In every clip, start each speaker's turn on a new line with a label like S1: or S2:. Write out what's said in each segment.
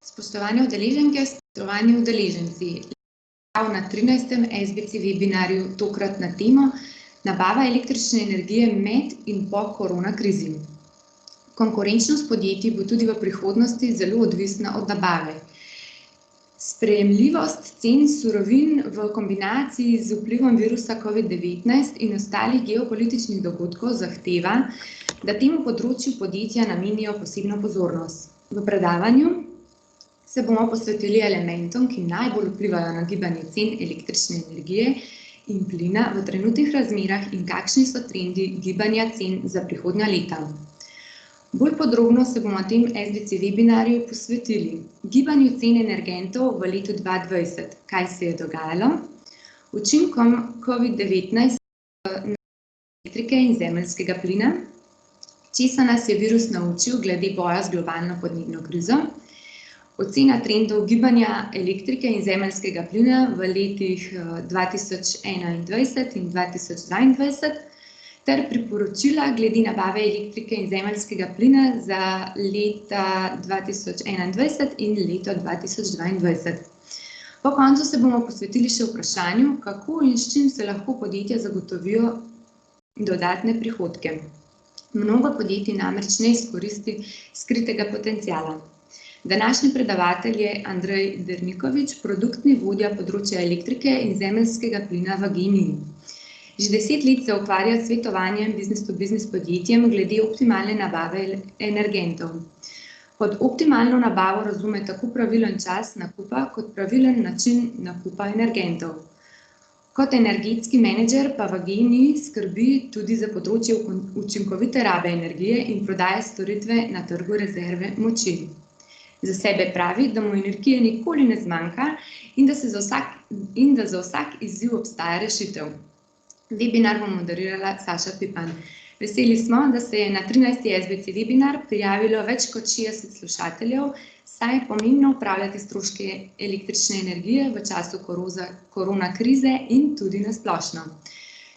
S1: Spoštovane udeleženke, spoštovani udeleženci, na 13. SBC webinarju tokrat na temo nabava električne energije med in po korona krizi. Konkurenčnost podjetij bo tudi v prihodnosti zelo odvisna od nabave. Sprejemljivost cen surovin v kombinaciji z vplivom virusa COVID-19 in ostalih geopolitičnih dogodkov zahteva, da temu področju podjetja namenijo posebno pozornost. V predavanju se bomo posvetili elementom, ki najbolj vplivajo na gibanje cen električne energije in plina v trenutnih razmerah in kakšni so trendi gibanja cen za prihodnja leta. Bolj podrobno se bomo tem SBC webinarju posvetili gibanju cen energentov v letu 2020, kaj se je dogajalo, učinkom COVID-19 na elektrike in zemeljskega plina, česa nas je virus naučil glede boja z globalno podnebno krizo, ocena trendov gibanja elektrike in zemeljskega plina v letih 2021 in 2022 ter priporočila glede nabave elektrike in zemeljskega plina za leta 2021 in leto 2022. Po koncu se bomo posvetili še vprašanju, kako in s čim se lahko podjetja zagotovijo dodatne prihodke. Mnogo podjetij namreč ne izkoristi skritega potenciala. Današnji predavatelj je Andrej Dernikovič, produktni vodja področja elektrike in zemeljskega plina v GEN-I. Že 10 let se ukvarja s svetovanjem business-to-business podjetjem glede optimalne nabave energentov. Pod optimalno nabavo razume tako pravilen čas nakupa kot pravilen način nakupa energentov. Kot energetski menedžer pa v GEN-I skrbi tudi za področje učinkovite rabe energije in prodaje storitve na trgu rezerve moči. Za sebe pravi, da mu energije nikoli ne zmanjka in da za vsak izziv obstaja rešitev. Webinar bo moderirala Saša Pipan. Veseli smo, da se je na 13. SBC webinar prijavilo več kot 60 slušateljev, saj je pomembno upravljati stroške električne energije v času korona krize in tudi na splošno.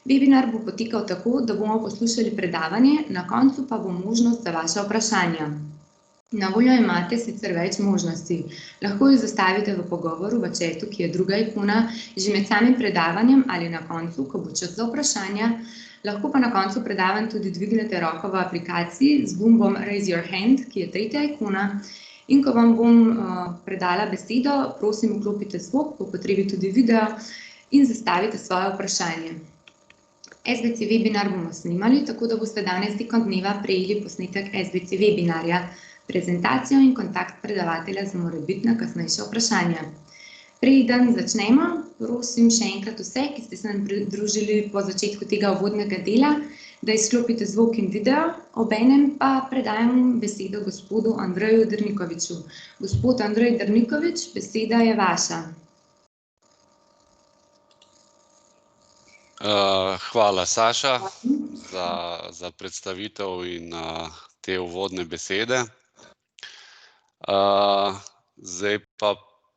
S1: Webinar bo potekal tako, da bomo poslušali predavanje, na koncu pa bo možnost za vaša vprašanja. Na voljo imate sicer več možnosti. Lahko jih zastavite v pogovoru v chatu, ki je druga ikona, že med samim predavanjem ali na koncu, ko bo čas za vprašanja. Lahko pa na koncu predavanj tudi dvignete roko v aplikaciji z gumbom Raise Your Hand, ki je tretja ikona. In ko vam bom predala besedo, prosim vklopite zvok, po potrebi tudi video in zastavite svoje vprašanje. SBC webinar bomo snimali, tako da boste danes tekom dneva prejeli posnetek SBC webinarja, prezentacijo in kontakt predavatelja za morebitna kasnejša vprašanja. Preden začnemo, prosim še enkrat vse, ki ste se nam pridružili po začetku tega uvodnega dela, da izklopite zvok in video, obenem pa predajam besedo gospodu Andreju Dernikoviču. Gospod Andrej Dernikovič, beseda je vaša.
S2: Hvala, Saša, za predstavitev in te uvodne besede. Zdaj pa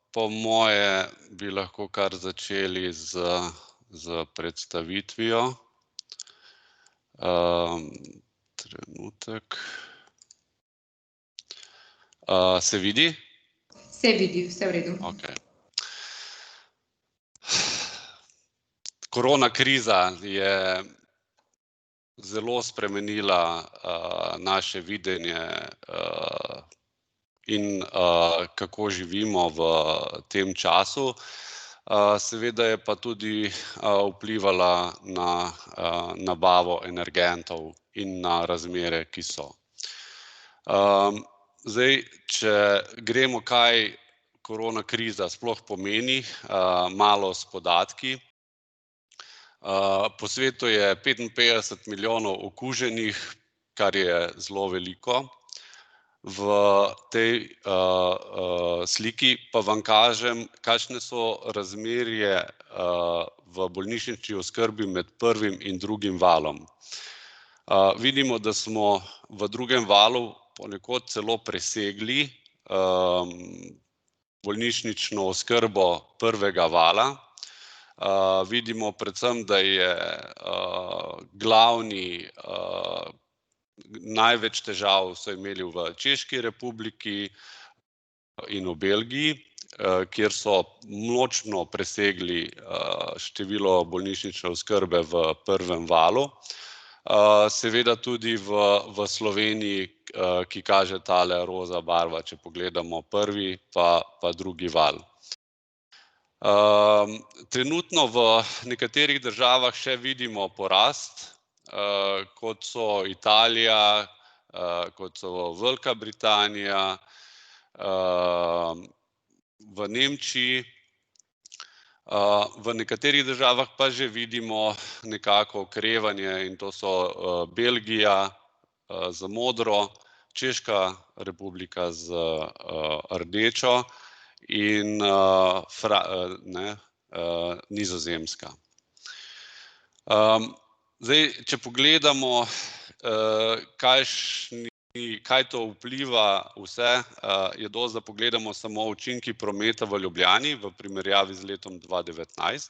S2: po moje bi lahko kar začeli z predstavitvijo. Trenutek. Se vidi?
S1: Se vidi, vse v redu.
S2: Okay. Korona kriza je zelo spremenila naše videnje in kako živimo v tem času. Seveda je pa tudi vplivala na nabavo energentov in na razmere, ki so. Zdaj, če gremo, kaj korona kriza sploh pomeni, malo s podatki. Po svetu je 55 milijonov okuženih, kar je zelo veliko. V tej sliki pa vam kažem, kakšne so razmerje v bolnišnični oskrbi med prvim in drugim valom. Vidimo, da smo v drugem valu ponekod celo presegli bolnišnično oskrbo prvega vala. Vidimo predvsem, da je največ težav so imeli v Češki republiki, in v Belgiji, kjer so močno presegli število bolnišnične oskrbe v prvem valu. Seveda tudi v Sloveniji, ki kaže tale roza barva, če pogledamo prvi pa drugi val. Trenutno v nekaterih državah še vidimo porast, kot so Italija, kot so Velika Britanija, v Nemčiji. V nekaterih državah pa že vidimo nekako okrevanje in to so Belgija z modro, Češka republika z rdečo in Nizozemska. Zdaj, če pogledamo, kaj to vpliva vse, je dosti, da pogledamo samo učinki prometa v Ljubljani v primerjavi z letom 2019.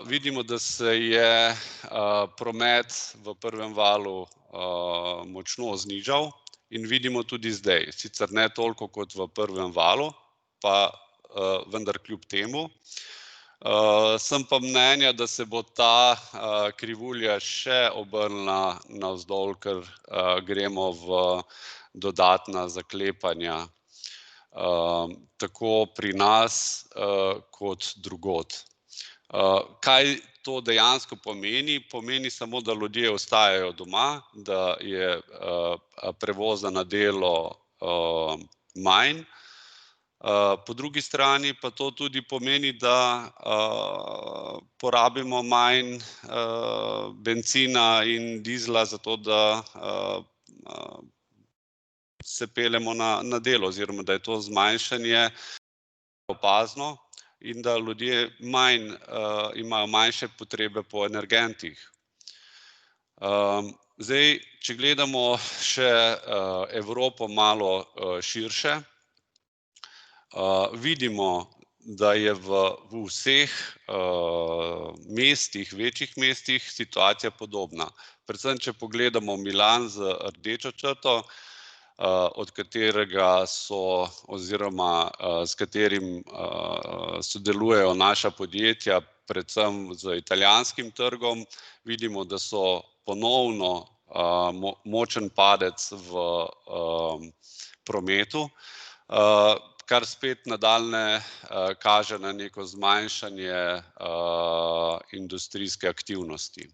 S2: Vidimo, da se je promet v prvem valu močno znižal in vidimo tudi zdaj, sicer ne toliko kot v prvem valu, pa vendar kljub temu. Sem pa mnenja, da se bo ta krivulja še obrnila navzdol, ker gremo v dodatna zaklepanja, tako pri nas kot drugod. Kaj to dejansko pomeni? Pomeni samo, da ljudje ostajajo doma, da je prevoza na delo manj. Po drugi strani pa to tudi pomeni, da porabimo manj bencina in dizla za to, da se peljemo na delo, oziroma da je to zmanjšanje opazno in da ljudje imajo manjše potrebe po energentih. Zdaj, če gledamo še Evropo malo širše, vidimo, da je v vseh mestih, večjih mestih situacija podobna. Predvsem, če pogledamo Milan z rdečo črto, od katerega so oziroma s katerim sodelujejo naša podjetja, predvsem z italijanskim trgom, vidimo, da so ponovno močen padec v prometu, kar spet nadaljnje kaže na neko zmanjšanje industrijske aktivnosti.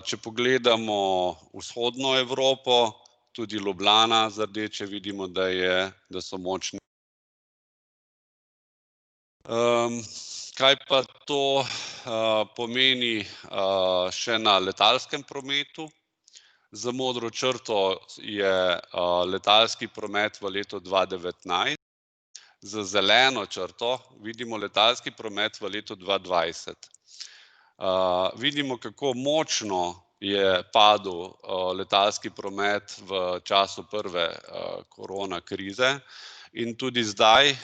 S2: Če pogledamo vzhodno Evropo, tudi Ljubljana z rdeče, vidimo, da so močni. Kaj pa to pomeni še na letalskem prometu? Z modro črto je letalski promet v letu 2019, z zeleno črto vidimo letalski promet v letu 2020. Vidimo, kako močno je padel letalski promet v času prve korona krize in tudi zdaj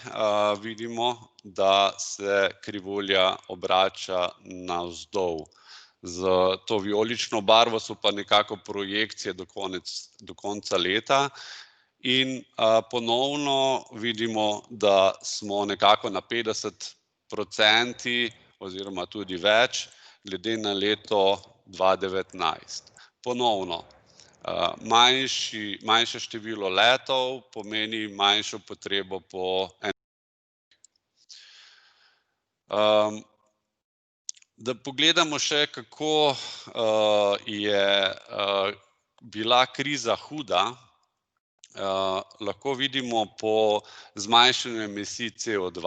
S2: vidimo, da se krivulja obrača navzdol. Z to vijolično barvo so pa nekako projekcije do konca leta in ponovno vidimo, da smo nekako na 50% oziroma tudi več glede na leto 2019. Ponovno, manjše število letov pomeni manjšo potrebo po Da pogledamo še, kako je bila kriza huda, lahko vidimo po zmanjšanju emisij CO2.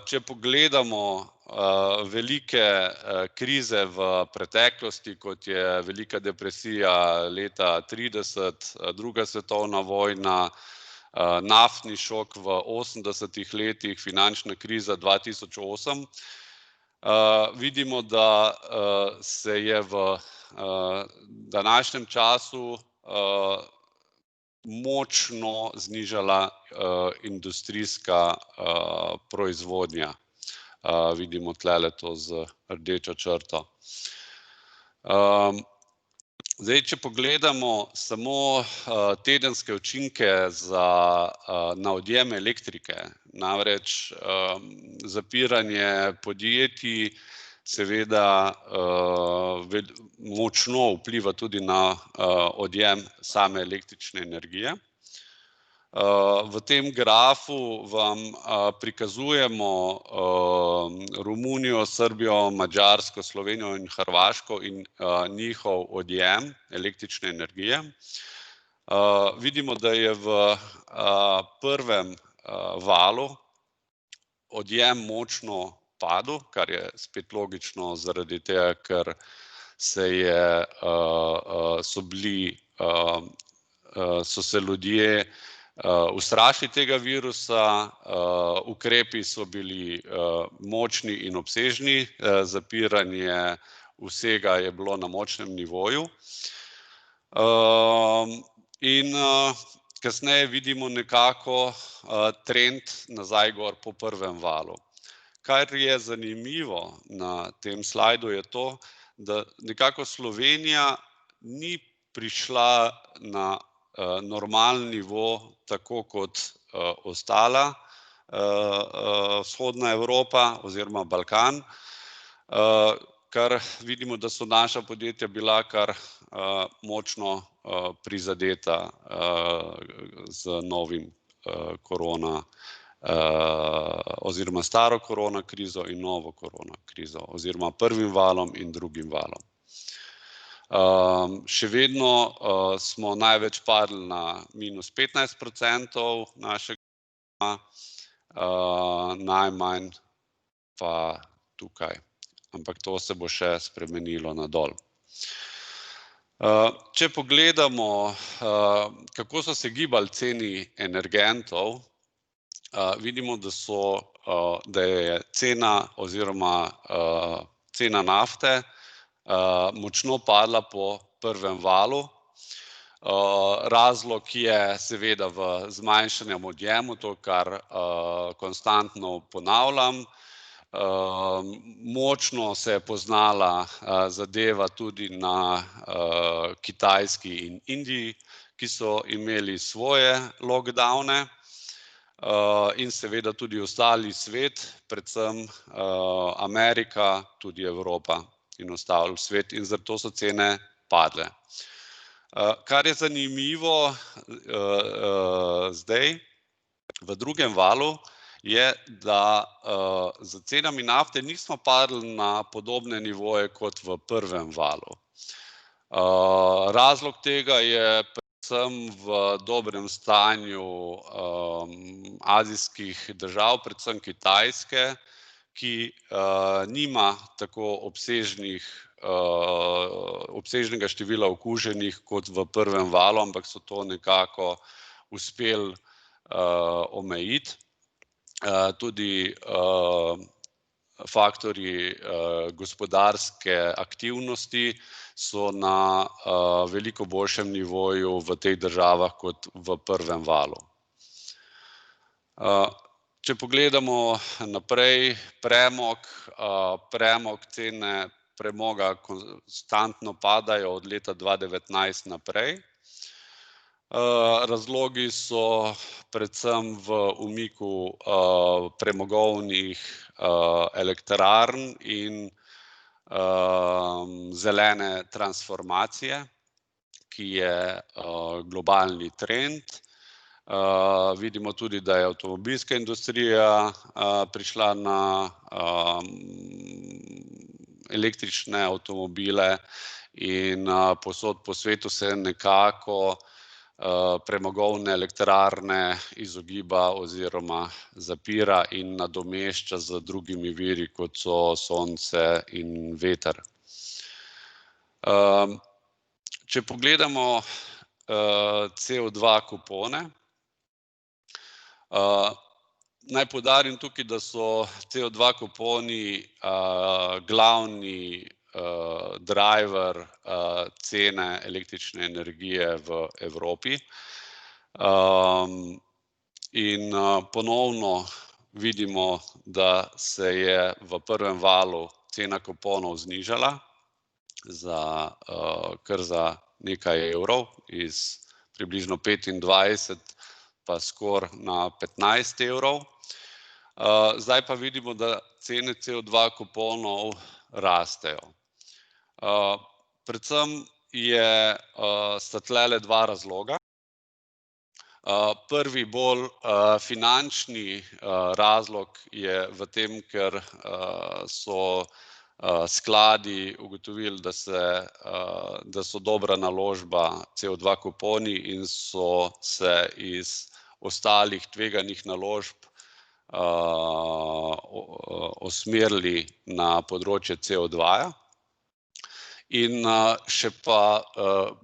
S2: Če pogledamo velike krize v preteklosti, kot je velika depresija leta 30, druga svetovna vojna, naftni šok v 80. letih, finančna kriza 2008, vidimo, da se je v današnjem času močno znižala industrijska proizvodnja. Vidimo tlele to z rdečo črto. Zdaj, če pogledamo samo tedenske učinke na odjem elektrike, namreč zapiranje podjetij seveda močno vpliva tudi na odjem same električne energije. V tem grafu vam prikazujemo Romunijo, Srbijo, Madžarsko, Slovenijo in Hrvaško in njihov odjem električne energije. Vidimo, da je v prvem valu odjem močno padel, kar je spet logično zaradi tega, ker so se ljudje ustrašili tega virusa, ukrepi so bili močni in obsežni, zapiranje vsega je bilo na močnem nivoju. In kasneje vidimo nekako trend nazaj gor po prvem valu. Kar je zanimivo na tem slajdu je to, da nekako Slovenija ni prišla na normalen nivo, tako kot ostala vzhodna Evropa oziroma Balkan, kar vidimo, da so naša podjetja bila kar močno prizadeta z novim korona oziroma staro korona krizo in novo korona krizo oziroma prvim valom in drugim valom. Še vedno smo največ padli na -15% našega, najmanj pa tukaj, ampak to se bo še spremenilo na dol. Če pogledamo, kako so se gibali ceni energentov, vidimo, da je cena oziroma cena nafte močno padla po prvem valu. Razlog je seveda v zmanjšanem odjemu, to, kar konstantno ponavljam. Močno se je poznala zadeva tudi na Kitajski in Indiji, ki so imeli svoje lockdowne, in seveda tudi ostali svet, predvsem Amerika, tudi Evropa in ostali svet, in zato so cene padle. Kar je zanimivo zdaj v drugem valu, je, da z cenami nafte nismo padli na podobne nivoje kot v prvem valu. Razlog tega je predvsem v dobrem stanju azijskih držav, predvsem Kitajske, ki nima tako obsežnega števila okuženih kot v prvem valu, ampak so to nekako uspeli omejiti. Tudi faktorji gospodarske aktivnosti so na veliko boljšem nivoju v teh državah kot v prvem valu. Če pogledamo naprej, premog, cene premoga konstantno padajo od leta 2019 naprej. Razlogi so predvsem v umiku premogovnih elektrarn in zelene transformacije, ki je globalni trend. Vidimo tudi, da je avtomobilska industrija prišla na električne avtomobile in povsod po svetu se nekako premogovne elektrarne izogiba oziroma zapira in nadomešča z drugimi viri, kot so sonce in veter. Če pogledamo CO2 kupone, naj poudarim tukaj, da so CO2 kuponi glavni driver cene električne energije v Evropi. In ponovno vidimo, da se je v prvem valu cena kuponov znižala, kar za nekaj evrov, iz približno 25 pa skoraj na 15 evrov. Zdaj pa vidimo, da cene CO2 kuponov rastejo. Predvsem sta tlele dva razloga. Prvi bolj finančni razlog je v tem, ker so skladi ugotovili, da so dobra naložba CO2 kuponi in so se iz ostalih tveganih naložb usmerili na področje CO2-ja. In še pa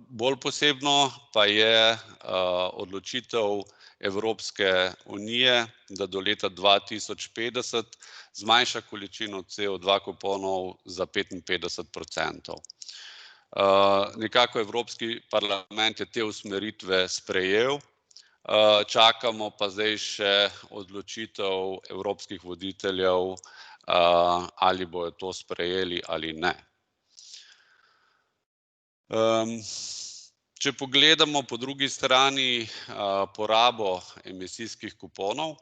S2: bolj posebno pa je odločitev Evropske unije, da do leta 2050 zmanjša količino CO2 kuponov za 55%. Nekako Evropski parlament je te usmeritve sprejel, čakamo pa zdaj še odločitev evropskih voditeljev, ali bojo to sprejeli ali ne. Če pogledamo po drugi strani porabo emisijskih kuponov,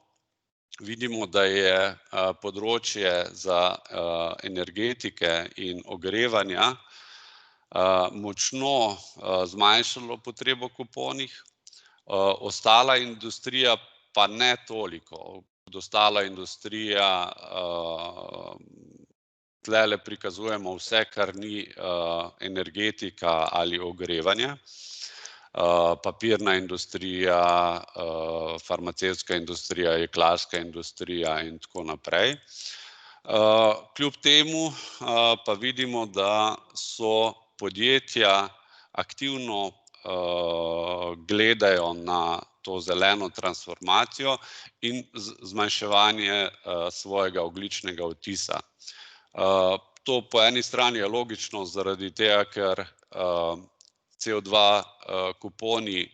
S2: vidimo, da je področje za energetike in ogrevanja močno zmanjšalo potrebo kuponih, ostala industrija pa ne toliko. Ostala industrija, tlele prikazujemo vse, kar ni energetika ali ogrevanje, papirna industrija, farmacevtska industrija, jeklarska industrija in tako naprej. Kljub temu pa vidimo, da so podjetja aktivno gledajo na to zeleno transformacijo in zmanjševanje svojega ogljičnega odtisa. To po eni strani je logično zaradi tega, ker CO2 kuponi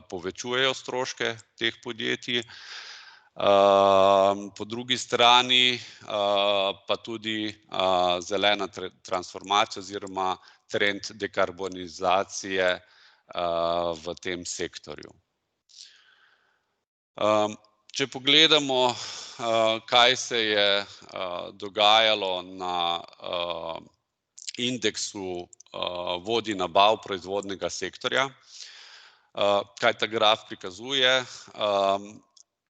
S2: povečujejo stroške teh podjetij, po drugi strani pa tudi zelena transformacija oziroma trend dekarbonizacije v tem sektorju. Če pogledamo, kaj se je dogajalo na indeksu vodij nabav proizvodnega sektorja, kaj ta graf prikazuje.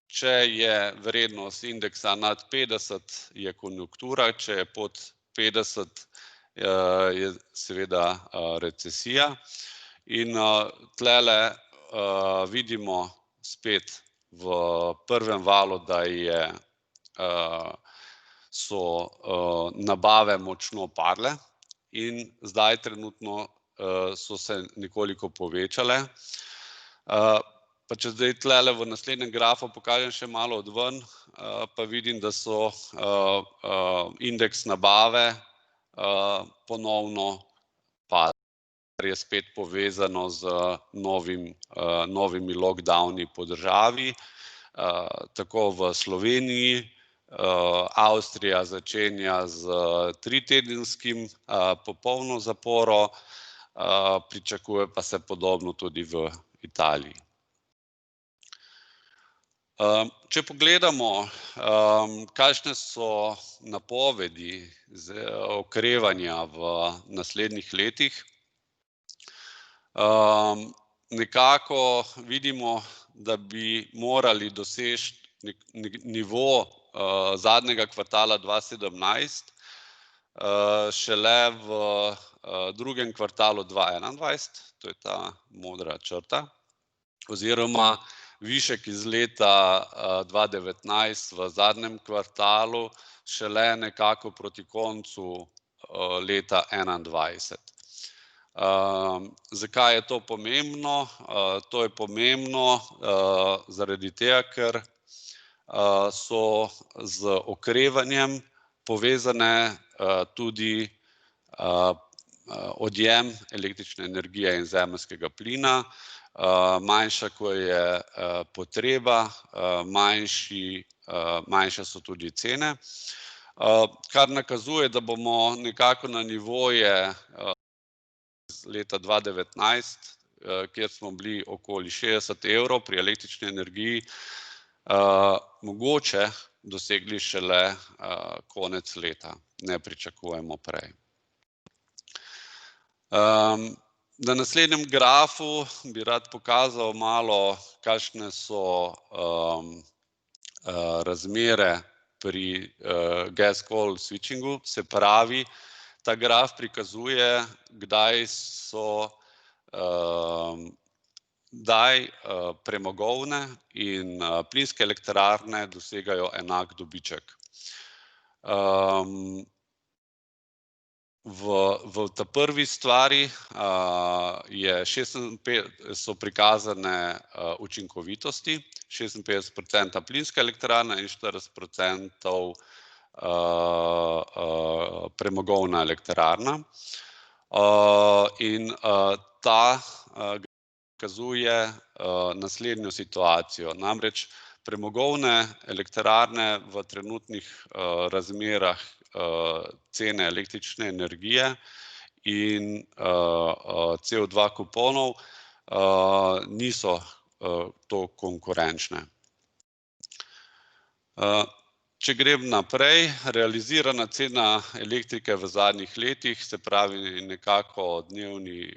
S2: Če je vrednost indeksa nad 50, je konjunktura, če je pod 50, je seveda recesija. In tlele vidimo spet v prvem valu, da so nabave močno padle in zdaj trenutno so se nekoliko povečale. Pa če zdaj tlele v naslednjem grafu pokažem še malo odven, pa vidim, da so indeks nabave ponovno padli, kar je spet povezano z novimi lockdowni po državi, tako v Sloveniji. Avstrija začenja s 3-tedenskim popolno zaporo, pričakuje pa se podobno tudi v Italiji. Če pogledamo, kakšne so napovedi okrevanja v naslednjih letih, nekako vidimo, da bi morali doseči nivo zadnjega kvartala 2017 šele v drugem kvartalu 2021, to je ta modra črta, oziroma višek iz leta 2019 v zadnjem kvartalu šele nekako proti koncu leta 2021. Zakaj je to pomembno? To je pomembno zaradi tega, ker so z okrevanjem povezane tudi odjem električne energije in zemeljskega plina. Manjša, ko je potreba, manjše so tudi cene, kar nakazuje, da bomo nekako na nivoje leta 2019, kjer smo bili okoli 60 € pri električni energiji, mogoče dosegli šele konec leta, ne pričakujemo prej. Na naslednjem grafu bi rad pokazal malo, kakšne so razmere pri gas call switchingu, se pravi, ta graf prikazuje, kdaj premogovne in plinske elektrarne dosegajo enak dobiček. V ta prvi stvari so prikazane učinkovitosti, 56% plinska elektrarna in 40% premogovna elektrarna. In ta prikazuje naslednjo situacijo, namreč premogovne elektrarne v trenutnih razmerah cene električne energije in CO2 kuponov niso to konkurenčne. Če grem naprej, realizirana cena elektrike v zadnjih letih, se pravi nekako dnevni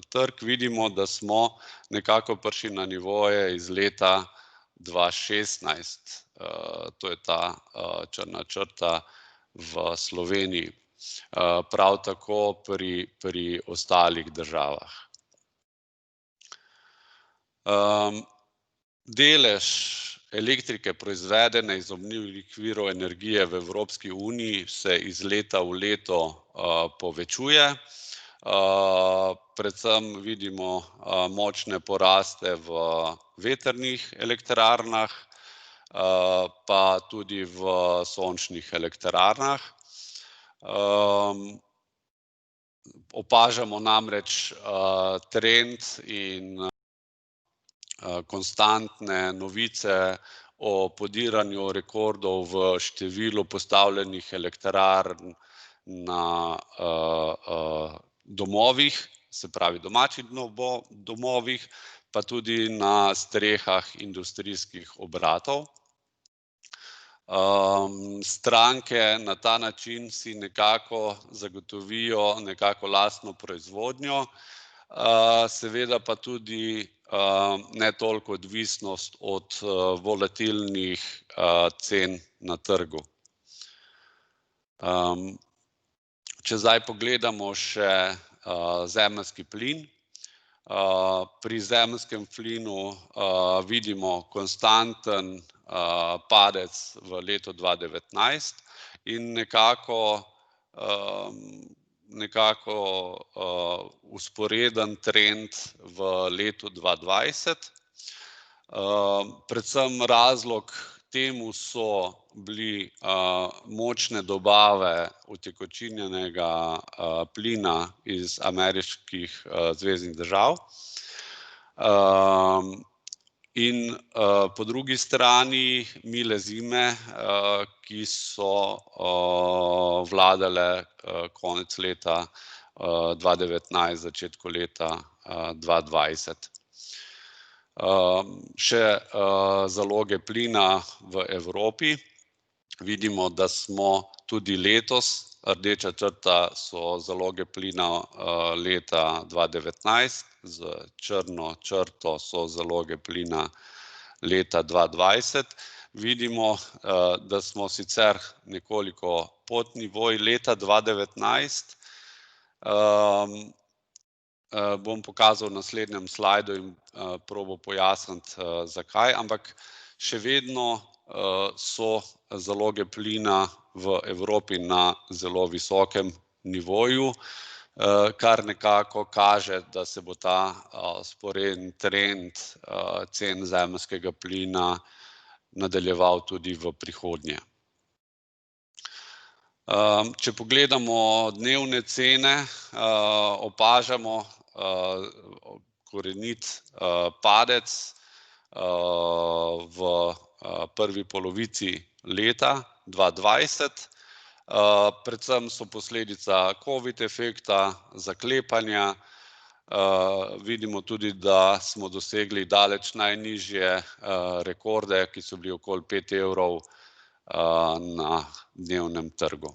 S2: trg, vidimo, da smo nekako prišli na nivoje iz leta 2016. To je ta črna črta v Sloveniji, prav tako pri ostalih državah. Delež elektrike proizvedene iz obnovljivih virov energije v Evropski uniji se iz leta v leto povečuje. Predvsem vidimo močne poraste v vetrnih elektrarnah, pa tudi v sončnih elektrarnah. Opažamo namreč trend in konstantne novice o podiranju rekordov v številu postavljenih elektrarn na domovih, se pravi domačih domovih, pa tudi na strehah industrijskih obratov. Stranke na ta način si nekako zagotovijo nekako lastno proizvodnjo, seveda pa tudi ne toliko odvisnost od volatilnih cen na trgu. Če zdaj pogledamo še zemeljski plin, pri zemeljskem plinu vidimo konstanten padec v letu 2019 in nekako vzporeden trend v letu 2020. Predvsem razlog temu so bili močne dobave utekočinjenega plina iz ameriških zveznih držav. In po drugi strani mile zime, ki so vladale konec leta 2019, začetku leta 2020. Še zaloge plina v Evropi. Vidimo, da smo tudi letos, rdeča črta so zaloge plina leta 2019, z črno črto so zaloge plina leta 2020. Vidimo, da smo sicer nekoliko pod nivoji leta 2019. Bom pokazal v naslednjem slajdu in probal pojasniti, zakaj, ampak še vedno so zaloge plina v Evropi na zelo visokem nivoju, kar nekako kaže, da se bo ta vzporeden trend cen zemeljskega plina nadaljeval tudi v prihodnje. Če pogledamo dnevne cene, opažamo korenit padec v prvi polovici leta 2020. Predvsem so posledica COVID efekta, zaklepanja. Vidimo tudi, da smo dosegli daleč najnižje rekorde, ki so bili okoli 5 evrov na dnevnem trgu.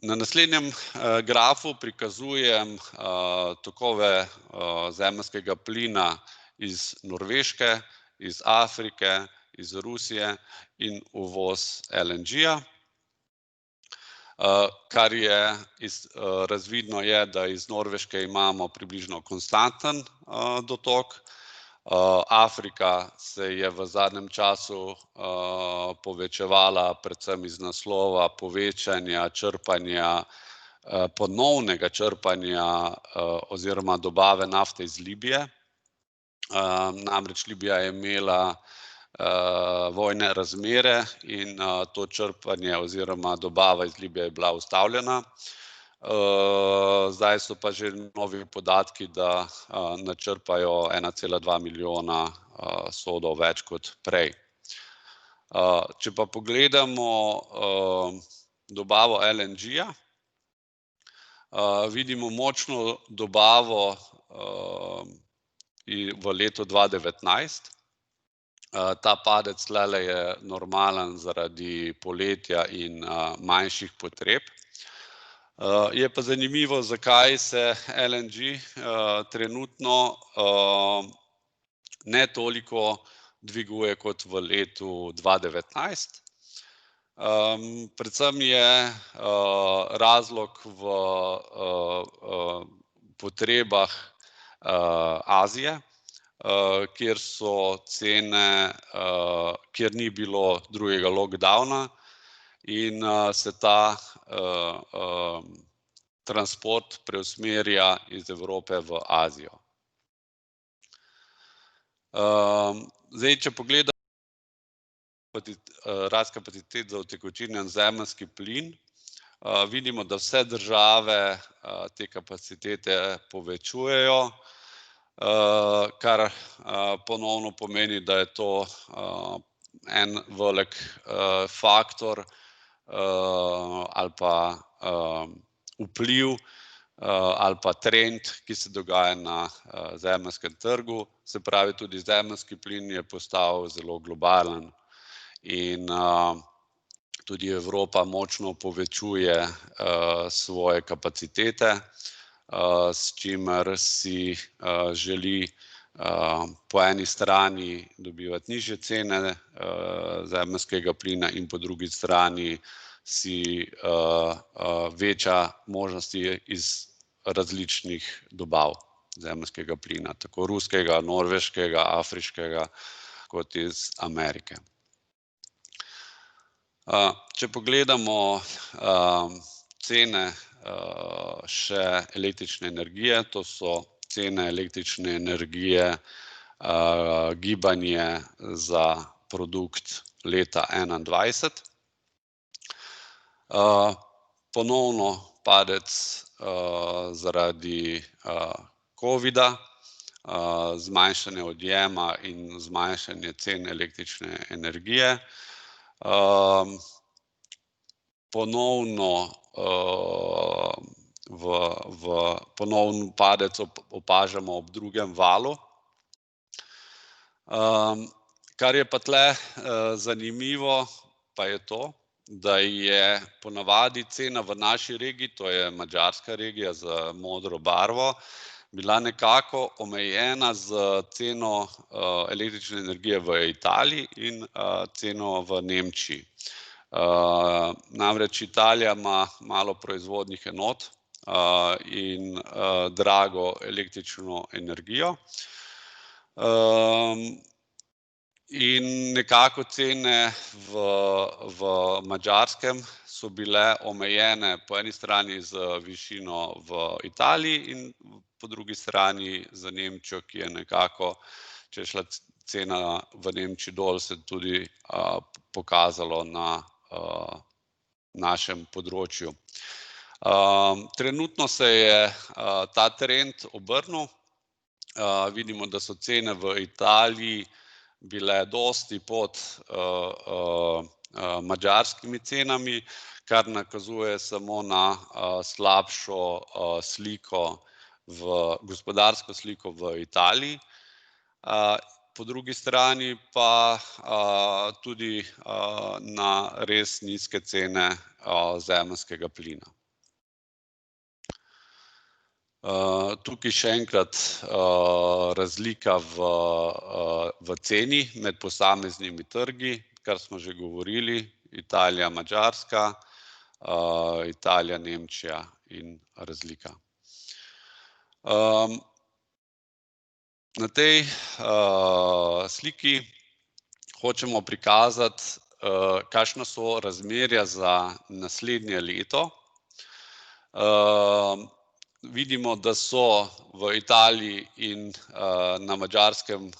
S2: Na naslednjem grafu prikazujem tokove zemeljskega plina iz Norveške, iz Afrike, iz Rusije in uvoz LNG-ja. Kar je razvidno je, da iz Norveške imamo približno konstanten dotok. Afrika se je v zadnjem času povečevala predvsem iz naslova povečanja črpanja, ponovnega črpanja oziroma dobave nafte iz Libije. Namreč Libija je imela vojne razmere in to črpanje oziroma dobava iz Libije je bila ustavljena. Zdaj so pa že novi podatki, da načrpajo 1,2 milijona sodov več kot prej. Če pa pogledamo dobavo LNG-ja, vidimo močno dobavo v letu 2019. Ta padec tulele je normalen zaradi poletja in manjših potreb. Je pa zanimivo, zakaj se LNG trenutno ne toliko dviguje kot v letu 2019. Predvsem je razlog v potrebah Azije, kjer so cene, kjer ni bilo drugega lockdowna in se ta transport preusmerja iz Evrope v Azijo. Zdaj, če pogledamo rast kapacitet za utekočinjen zemeljski plin, vidimo, da vse države te kapacitete povečujejo, kar ponovno pomeni, da je to en velik faktor ali pa vpliv ali pa trend, ki se dogaja na zemeljskem trgu. Se pravi, tudi zemeljski plin je postal zelo globalen in tudi Evropa močno povečuje svoje kapacitete, s čimer si želi po eni strani dobivati nižje cene zemeljskega plina in po drugi strani si veča možnosti iz različnih dobav zemeljskega plina, tako ruskega, norveškega, afriškega kot iz Amerike. Če pogledamo cene še električne energije, to so cene električne energije, gibanje za produkt leta 2021. Ponovno padec zaradi covida, zmanjšanje odjema in zmanjšanje cen električne energije. Ponovno ponoven padec opažamo ob drugem valu. Kar je pa tule zanimivo, pa je to, da je ponavadi cena v naši regiji, to je madžarska regija z modro barvo, bila nekako omejena z ceno električne energije v Italiji in ceno v Nemčiji. Namreč Italija ima malo proizvodnih enot in drago električno energijo. In nekako cene v Madžarskem so bile omejene po eni strani z višino v Italiji in po drugi strani z Nemčijo, ki je nekako, če je šla cena v Nemčiji dol, se tudi pokazalo na našem področju. Trenutno se je ta trend obrnil. Vidimo, da so cene v Italiji bile dosti pod madžarskimi cenami, kar nakazuje samo na slabšo sliko, gospodarsko sliko v Italiji. Po drugi strani pa tudi na res nizke cene zemeljskega plina. Tukaj še enkrat razlika v ceni med posameznimi trgi, kar smo že govorili, Italija, Madžarska, Italija, Nemčija in razlika. Na tej sliki hočemo prikazati, kakšna so razmerja za naslednje leto. Vidimo, da so v Italiji in na Madžarskem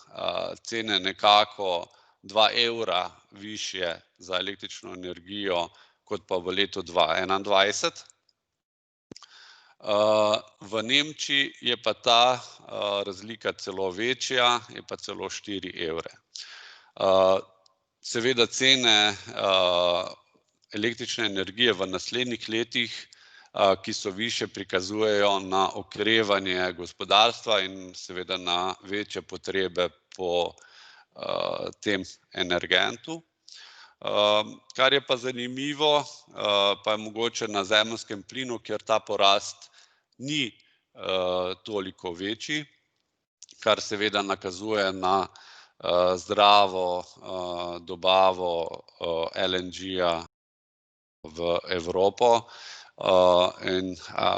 S2: cene nekako 2 evra višje za električno energijo kot pa v letu 2021. V Nemčiji je pa ta razlika celo večja, je pa celo 4 evre. Seveda cene električne energije v naslednjih letih, ki so višje, prikazujejo na okrevanje gospodarstva in seveda na večje potrebe po tem energentu. Kar je pa zanimivo, pa je mogoče na zemeljskem plinu, kjer ta porast ni toliko večji, kar seveda nakazuje na zdravo dobavo LNG-ja v Evropo in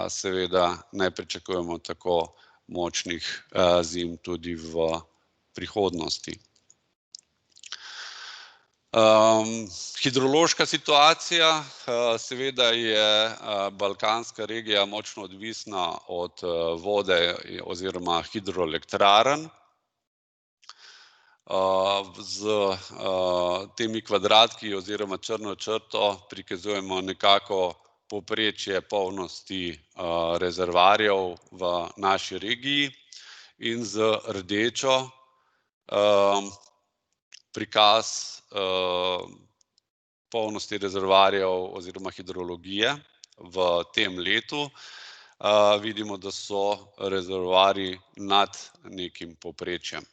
S2: seveda ne pričakujemo tako močnih zim tudi v prihodnosti. Hidrološka situacija, seveda je balkanska regija močno odvisna od vode oziroma hidroelektrarn. S temi kvadratki oziroma črno črto prikazujemo nekako povprečje polnosti rezervoarjev v naši regiji in z rdečo prikaz polnosti rezervoarjev oziroma hidrologije v tem letu. Vidimo, da so rezervoarji nad nekim povprečjem,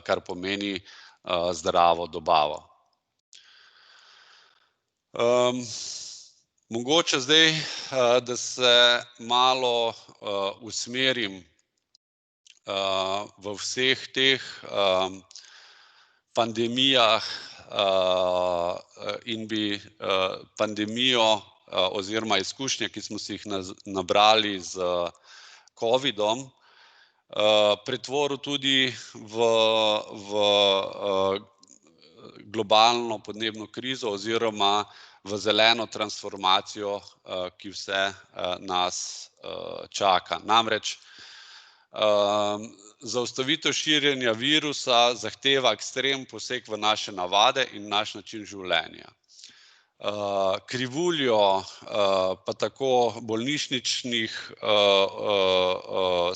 S2: kar pomeni zdravo dobavo. Mogoče zdaj, da se malo usmerim v vseh teh pandemijah in bi pandemijo oziroma izkušnje, ki smo si jih nabrali z covidom, pretvoril tudi v globalno podnebno krizo oziroma v zeleno transformacijo, ki vse nas čaka. Namreč zaustavitev širjenja virusa zahteva ekstremen poseg v naše navade in naš način življenja. Krivuljo pa tako bolnišničnih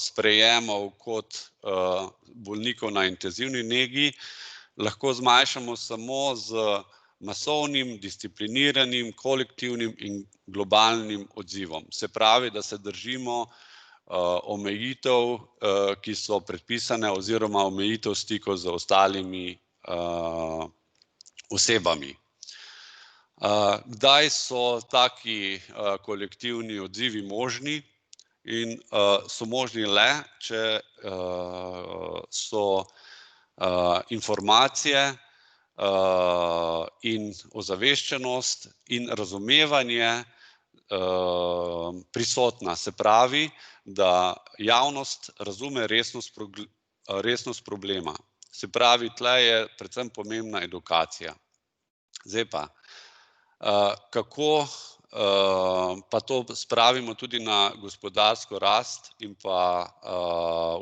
S2: sprejemov kot bolnikov na intenzivni negi lahko zmanjšamo samo z masovnim, discipliniranim, kolektivnim in globalnim odzivom. Se pravi, da se držimo omejitev, ki so predpisane, oziroma omejitev stikov z ostalimi osebami. Kdaj so taki kolektivni odzivi možni? In so možni le, če so informacije in ozaveščenost in razumevanje prisotna. Se pravi, da javnost razume resnost problema. Se pravi, tle je predvsem pomembna edukacija. Zdaj pa, kako pa to spravimo tudi na gospodarsko rast in pa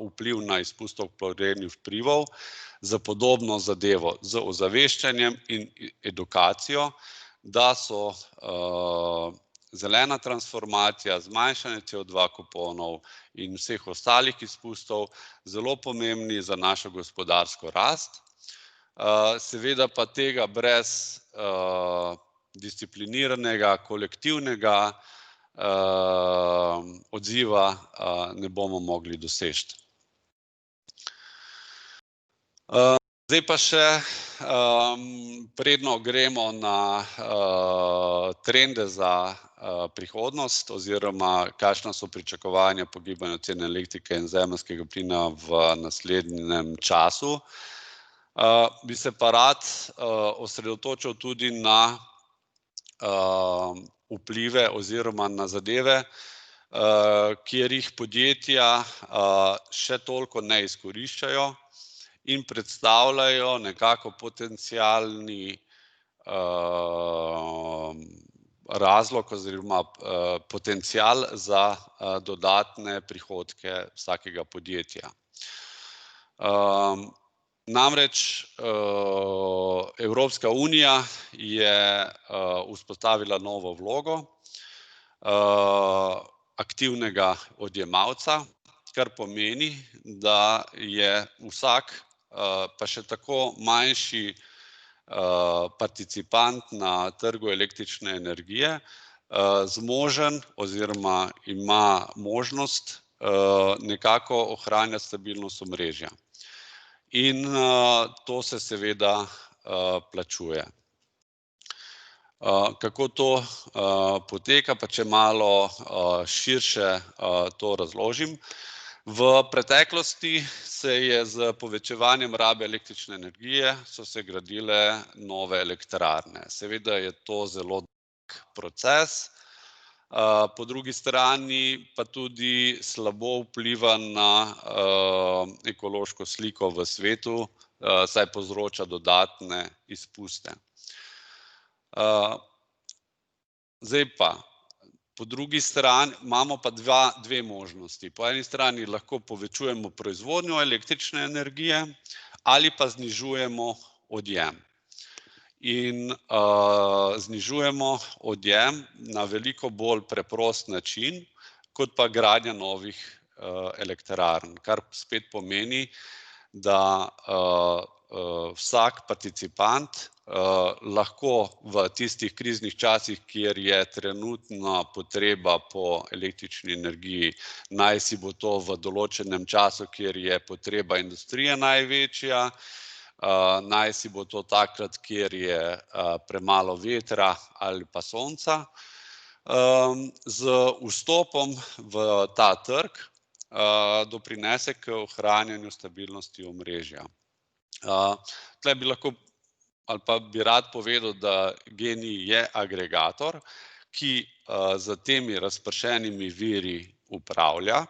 S2: vpliv na izpust toplogrednih plinov za podobno zadevo, z ozaveščanjem in edukacijo, da so zelena transformacija, zmanjšanje CO2 kuponov in vseh ostalih izpustov zelo pomembni za našo gospodarsko rast. Seveda pa tega brez discipliniranega, kolektivnega odziva ne bomo mogli doseči. Zdaj pa še, predno gremo na trende za prihodnost oziroma kakšna so pričakovanja po gibanju cen elektrike in zemeljskega plina v naslednjem času. Bi se pa rad osredotočil tudi na vplive oziroma na zadeve, kjer jih podjetja še toliko ne izkoriščajo in predstavljajo nekako potencialni razlog oziroma potencial za dodatne prihodke vsakega podjetja. Namreč Evropska unija je vzpostavila novo vlogo aktivnega odjemalca, kar pomeni, da je vsak, pa še tako manjši participant na trgu električne energije, zmožen oziroma ima možnost nekako ohranjati stabilnost omrežja. In to se seveda plačuje. Kako to poteka, pa če malo širše to razložim. V preteklosti se je z povečevanjem rabe električne energije so se gradile nove elektrarne. Seveda je to zelo dolg proces, po drugi strani pa tudi slabo vpliva na ekološko sliko v svetu, saj povzroča dodatne izpuste. Zdaj pa, po drugi strani imamo pa dve možnosti. Po eni strani lahko povečujemo proizvodnjo električne energije ali pa znižujemo odjem. In znižujemo odjem na veliko bolj preprost način, kot pa gradnja novih elektrarn, kar spet pomeni, da vsak participant lahko v tistih kriznih časih, kjer je trenutna potreba po električni energiji, naj si bo to v določenem času, kjer je potreba industrije največja, naj si bo to takrat, kjer je premalo vetra ali pa sonca, z vstopom v ta trg doprinese k ohranjanju stabilnosti omrežja. Tule bi lahko ali pa bi rad povedal, da GEN-I je agregator, ki z temi razpršenimi viri upravlja.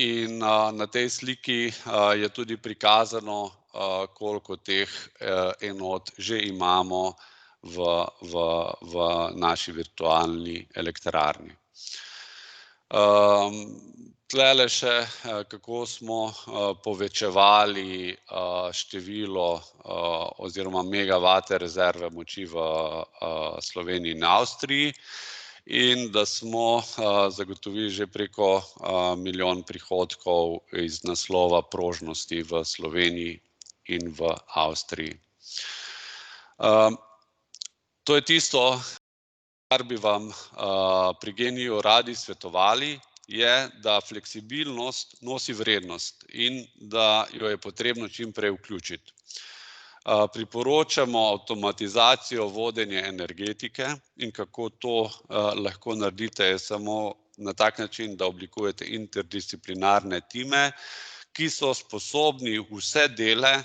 S2: In na tej sliki je tudi prikazano, koliko teh enot že imamo v naši virtualni elektrarni. Tulele še, kako smo povečevali število oziroma megavate rezerve moči v Sloveniji in Avstriji in da smo zagotovili že preko milijon prihodkov iz naslova prožnosti v Sloveniji in v Avstriji. To je tisto, kar bi vam pri GEN-I-ju radi svetovali, je, da fleksibilnost nosi vrednost in da jo je potrebno čim prej vključiti. Priporočamo avtomatizacijo vodenja energetike in kako to lahko naredite, je samo na tak način, da oblikujete interdisciplinarne time, ki so sposobni vse dele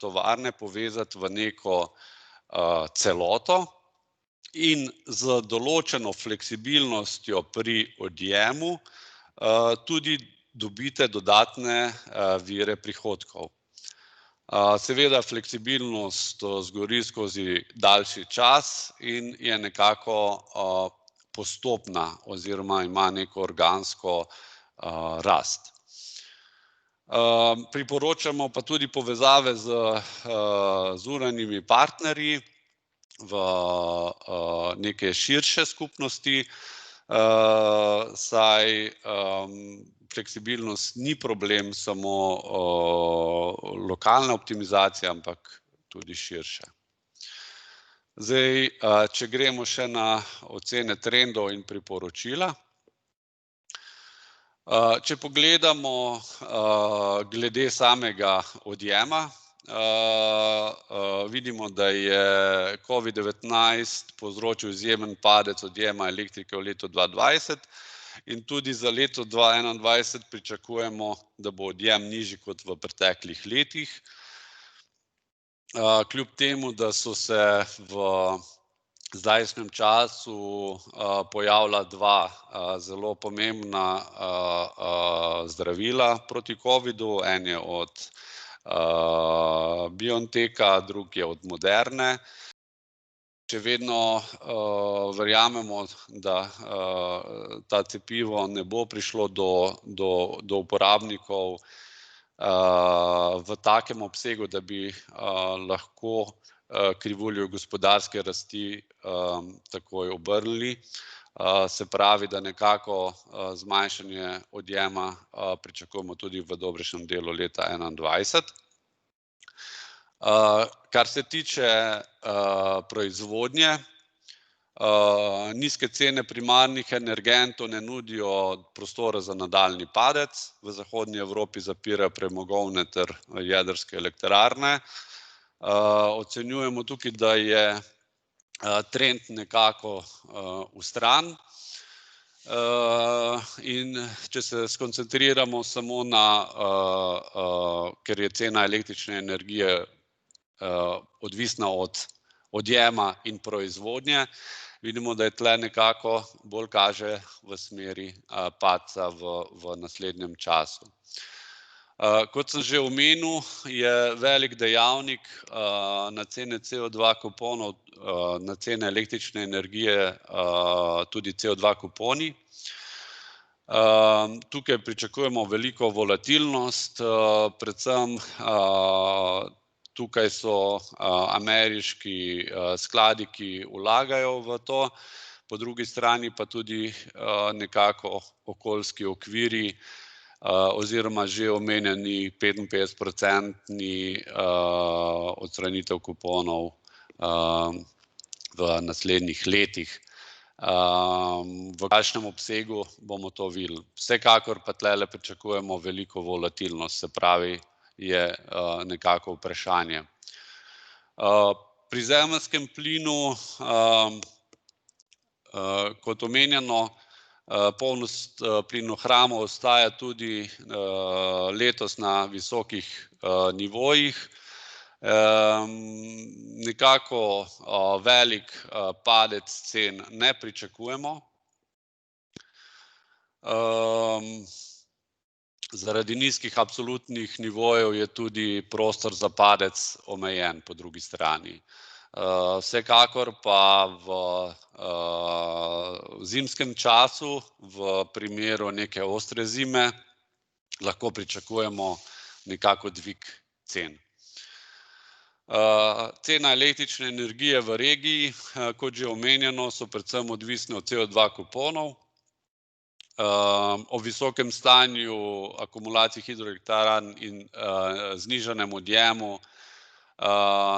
S2: tovarne povezati v neko celoto in z določeno fleksibilnostjo pri odjemu tudi dobite dodatne vire prihodkov. Seveda fleksibilnost zgori skozi daljši čas in je nekako postopna oziroma ima neko organsko rast. Priporočamo pa tudi povezave z zunanjimi partnerji v neke širše skupnosti, saj fleksibilnost ni problem samo lokalne optimizacije, ampak tudi širše. Zdaj, če gremo še na ocene trendov in priporočila. Če pogledamo glede samega odjema, vidimo, da je COVID-19 povzročil izjemen padec odjema elektrike v letu 2020 in tudi za leto 2021 pričakujemo, da bo odjem nižji kot v preteklih letih. Kljub temu, da so se v zdajšnjem času pojavila dva zelo pomembna zdravila proti covidu, en je od BioNTecha, drugi je od Moderne. Še vedno verjamemo, da ta cepivo ne bo prišlo do uporabnikov v takem obsegu, da bi lahko krivuljo gospodarske rasti takoj obrnili. Se pravi, da nekako zmanjšanje odjema pričakujemo tudi v dobršnem delu leta 2021. Kar se tiče proizvodnje, nizke cene primarnih energentov ne nudijo prostora za nadaljnji padec. V zahodni Evropi zapirajo premogovne ter jedrske elektrarne. Ocenjujemo tukaj, da je trend nekako vstran. In če se skoncentriramo samo na, ker je cena električne energije odvisna od odjema in proizvodnje, vidimo, da je tle nekako bolj kaže v smeri padca v naslednjem času. Kot sem že omenil, je velik dejavnik na cene CO2 kuponov, na cene električne energije tudi CO2 kuponi. Tukaj pričakujemo veliko volatilnost, predvsem tukaj so ameriški skladi, ki vlagajo v to, po drugi strani pa tudi nekako okoljski okviri oziroma že omenjeni 55-procentni odstranitev kuponov v naslednjih letih. V kakšnem obsegu bomo to videli. Vsekakor pa tlele pričakujemo veliko volatilnost, se pravi, je nekako vprašanje. Pri zemeljskem plinu, kot omenjeno, polnost plinohramov ostaja tudi letos na visokih nivojih. Nekako velik padec cen ne pričakujemo. Zaradi nizkih absolutnih nivojev je tudi prostor za padec omejen po drugi strani. Vsekakor pa v zimskem času, v primeru neke ostre zime, lahko pričakujemo nekako dvig cen. Cena električne energije v regiji, kot že omenjeno, so predvsem odvisne od CO2 kuponov. O visokem stanju akumulacij hidroelektrarn in znižanem odjemu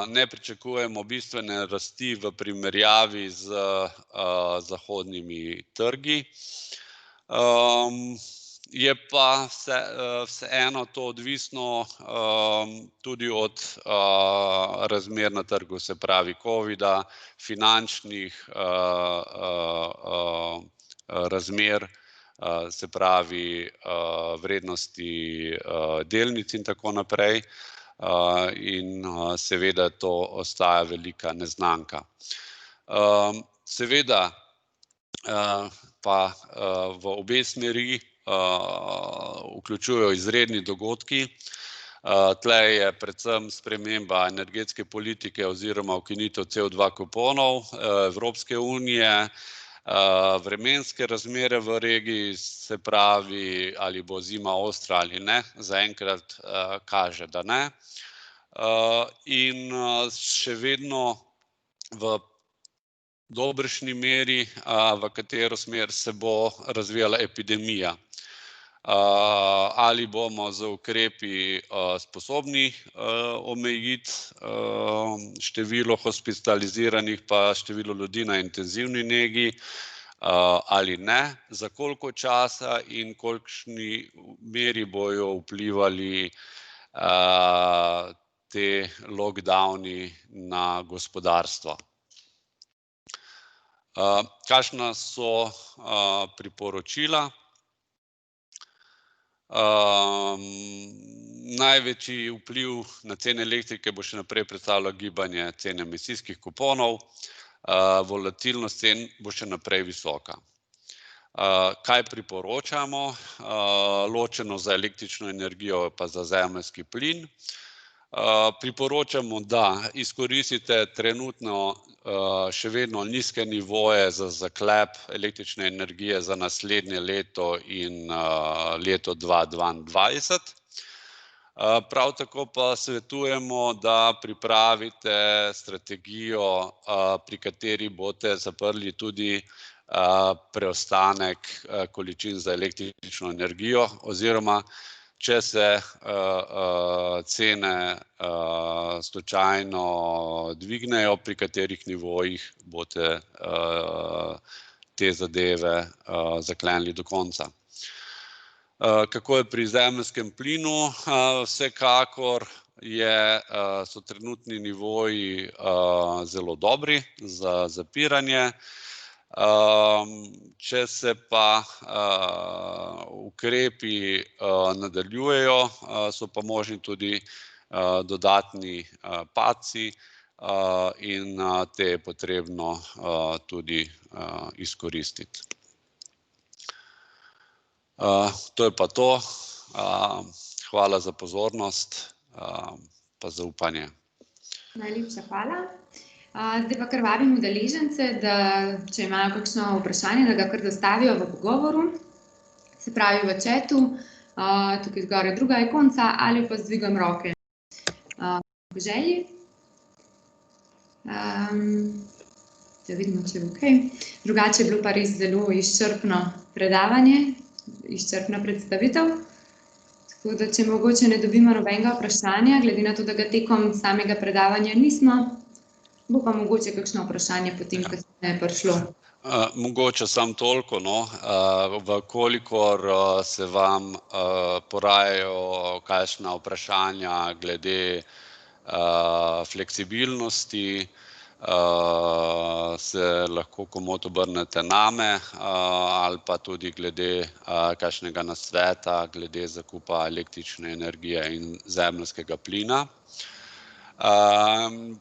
S2: ne pričakujemo bistvene rasti v primerjavi z zahodnimi trgi. Je pa vseeno to odvisno tudi od razmer na trgu, se pravi covida, finančnih razmer, se pravi vrednosti delnic in tako naprej. In seveda to ostaja velika neznanka. Seveda pa v obe smeri vključujejo izredni dogodki. Tle je predvsem sprememba energetske politike oziroma ukinitev CO2 kuponov Evropske unije, vremenske razmere v regiji, se pravi, ali bo zima ostra ali ne, zaenkrat kaže, da ne. In še vedno v dobršni meri, v katero smer se bo razvijala epidemija. ali bomo z ukrepi sposobni omejiti število hospitaliziranih pa število ljudi na intenzivni negi ali ne, za koliko časa in kolikšni meri bojo vplivali te lockdowni na gospodarstvo. Kakšna so priporočila? Največji vpliv na cene elektrike bo še naprej predstavljalo gibanje cen emisijskih kuponov, volatilnost cen bo še naprej visoka. Kaj priporočamo? Ločeno za električno energijo pa za zemeljski plin. Priporočamo, da izkoristite trenutno še vedno nizke nivoje za zaklep električne energije za naslednje leto in leto 2022. Prav tako pa svetujemo, da pripravite strategijo, pri kateri boste zaprli tudi preostanek količin za električno energijo oziroma če se cene slučajno dvignejo, pri katerih nivojih boste te zadeve zaklenili do konca. Kako je pri zemeljskem plinu? Vsekakor so trenutni nivoji zelo dobri za zapiranje. Če se pa ukrepi nadaljujejo, so pa možni tudi dodatni padci in te je potrebno tudi izkoristiti. To je pa to. Hvala za pozornost pa zaupanje.
S1: Najlepša hvala. Zdaj pa kar vabim udeležence, da če imajo kakšno vprašanje, da ga kar zastavijo v pogovoru, se pravi v chatu, tukaj zgoraj druga ikonca ali pa z dvigom roke. Po želji. Da vidimo, če je okej. Drugače je bilo pa res zelo izčrpno predavanje, izčrpna predstavitev. Tako da, če mogoče ne dobimo nobenega vprašanja, glede na to, da ga tekom samega predavanja nismo, bo pa mogoče kakšno vprašanje potem, ko se je prišlo.
S2: Mogoče samo toliko, vkolikor se vam porajajo kakšna vprašanja glede fleksibilnosti, se lahko komot obrnete name ali pa tudi glede kakšnega nasveta, glede zakupa električne energije in zemeljskega plina.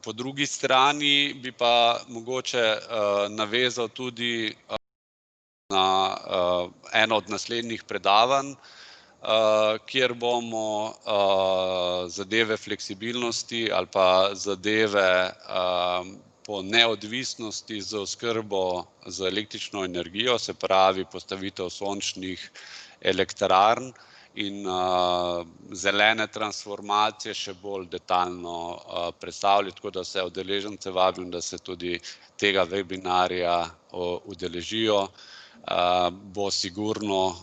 S2: Po drugi strani bi pa mogoče navezal tudi na eno od naslednjih predavanj, kjer bomo zadeve fleksibilnosti ali pa zadeve po neodvisnosti z oskrbo z električno energijo, se pravi postavitev sončnih elektrarn in zelene transformacije še bolj detaljno predstavili, tako da vse udeležence vabim, da se tudi tega webinarja udeležijo. Bo sigurno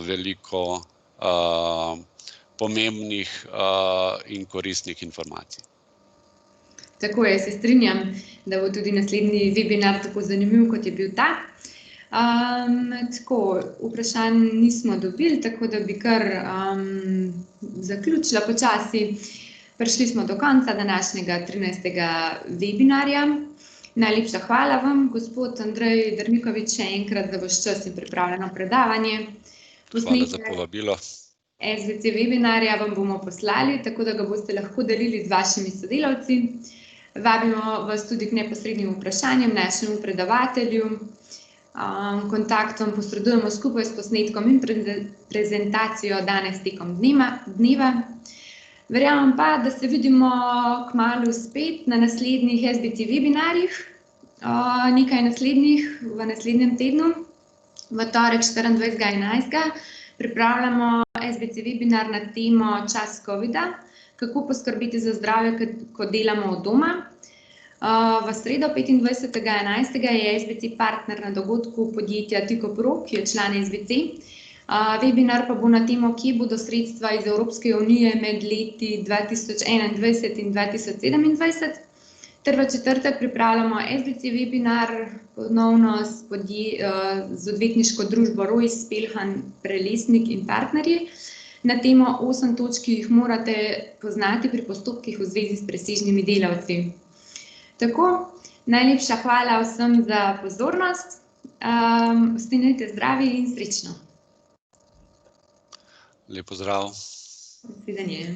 S2: veliko pomembnih in koristnih informacij.
S1: Tako je, se strinjam, da bo tudi naslednji webinar tako zanimiv, kot je bil ta. Tako, vprašanj nismo dobili, tako da bi kar zaključila počasi. Prišli smo do konca današnjega 13. webinarja. Najlepša hvala vam, gospod Andrej Drmikovič, še enkrat za vaš čas in pripravljeno predavanje.
S2: Hvala za povabilo.
S1: SBC webinarja vam bomo poslali, tako da ga boste lahko delili z vašimi sodelavci. Vabimo vas tudi k neposrednim vprašanjem našemu predavatelju. Kontaktom posredujemo skupaj s posnetkom in prezentacijo danes tekom dneva. Verjamem pa, da se vidimo kmalu spet na naslednjih SBC webinarjih, nekaj naslednjih v naslednjem tednu. V torek 24.11. pripravljamo SBC webinar na temo Čas covida, kako poskrbeti za zdravje, ko delamo od doma. V sredo 25.11. je SBC partner na dogodku podjetja Tikopro, ki je član SBC. Webinar pa bo na temo, kje bodo sredstva iz Evropske unije med leti 2021 in 2027. Ter v četrtek pripravljamo SDC webinar, ponovno z odvetniško družbo Rojs, Pelhan, Prelesnik in partnerji, na temo 8 točk, ki jih morate poznati pri postopkih v zvezi s presežnimi delavci. Tako, najlepša hvala vsem za pozornost. Ostanite zdravi in srečno.
S2: Lep pozdrav.
S1: Nasvidenje.